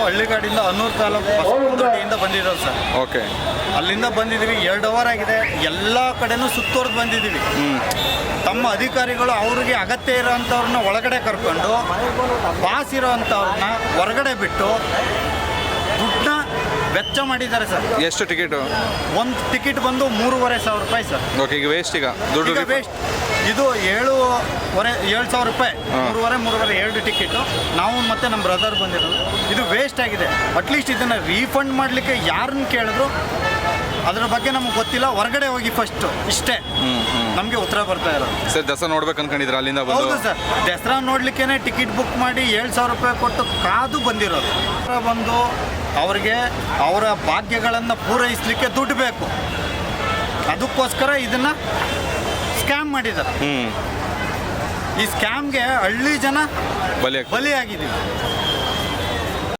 ಹಳ್ಳಿಗಾಡಿಂದ ಹನ್ನೂರು ತಾಲೂಕು ಬಸವನಗುಡಿಯಿಂದ ಬಂದಿರೋದು sir. Okay. ಅಲ್ಲಿಂದ ಬಂದಿದ್ದೀವಿ, 2 ಅವರ್ ಆಗಿದೆ. ಎಲ್ಲ ಕಡೆನೂ ಸುತ್ತೋರ್ದು ಬಂದಿದ್ದೀವಿ. ತಮ್ಮ ಅಧಿಕಾರಿಗಳು ಅವ್ರಿಗೆ ಅಗತ್ಯ ಇರೋವಂಥವ್ರನ್ನ ಒಳಗಡೆ ಕರ್ಕೊಂಡು ಪಾಸ್ ಇರೋವಂಥವ್ರನ್ನ ಹೊರಗಡೆ ಬಿಟ್ಟು ದುಡ್ಡನ್ನ ವೆಚ್ಚ ಮಾಡಿದ್ದಾರೆ ಸರ್. ಎಷ್ಟು ಟಿಕೆಟು? ಒಂದು ಟಿಕೆಟ್ ಬಂದು 3,500 ರೂಪಾಯಿ ಸರ್. ಓಕೆ. ಈಗ ವೇಸ್ಟ್, ಈಗ ದುಡ್ಡು ಈಗ ವೇಸ್ಟ್. ಇದು 7,000 ರೂಪಾಯಿ. 3,500 2 ಟಿಕೆಟು. ನಾವು ಮತ್ತು ನಮ್ಮ ಬ್ರದರ್ ಬಂದಿರೋದು. ಇದು ವೇಸ್ಟ್ ಆಗಿದೆ. ಅಟ್ಲೀಸ್ಟ್ ಇದನ್ನು ರೀಫಂಡ್ ಮಾಡಲಿಕ್ಕೆ ಯಾರನ್ನ ಕೇಳಿದ್ರು ಅದ್ರ ಬಗ್ಗೆ ನಮ್ಗೆ ಗೊತ್ತಿಲ್ಲ, ಹೊರಗಡೆ ಹೋಗಿ ಫಸ್ಟು, ಇಷ್ಟೇ ನಮಗೆ ಉತ್ತರ ಬರ್ತಾ ಇರೋದು. ಸರ್, ದಸರಾ ನೋಡ್ಬೇಕು ಅನ್ಕೊಂಡಿದ್ರೆ ಅಲ್ಲಿಂದ ಬಂದು? ಹೌದು ಸರ್, ದಸರಾ ನೋಡ್ಲಿಕ್ಕೇ ಟಿಕೆಟ್ ಬುಕ್ ಮಾಡಿ 7,000 ರೂಪಾಯಿ ಕೊಟ್ಟು ಕಾದು ಬಂದಿರೋದು. ಬಂದು ಅವ್ರಿಗೆ ಅವರ ಭಾಗ್ಯಗಳನ್ನು ಪೂರೈಸಲಿಕ್ಕೆ ದುಡ್ಡು ಬೇಕು, ಅದಕ್ಕೋಸ್ಕರ ಇದನ್ನು ಸ್ಕ್ಯಾಮ್ ಮಾಡಿದ್ದಾರೆ. ಈ ಸ್ಕ್ಯಾಮ್ಗೆ ಹಳ್ಳಿ ಜನ ಬಲಿಯಾಗಿದ್ದೀವಿ.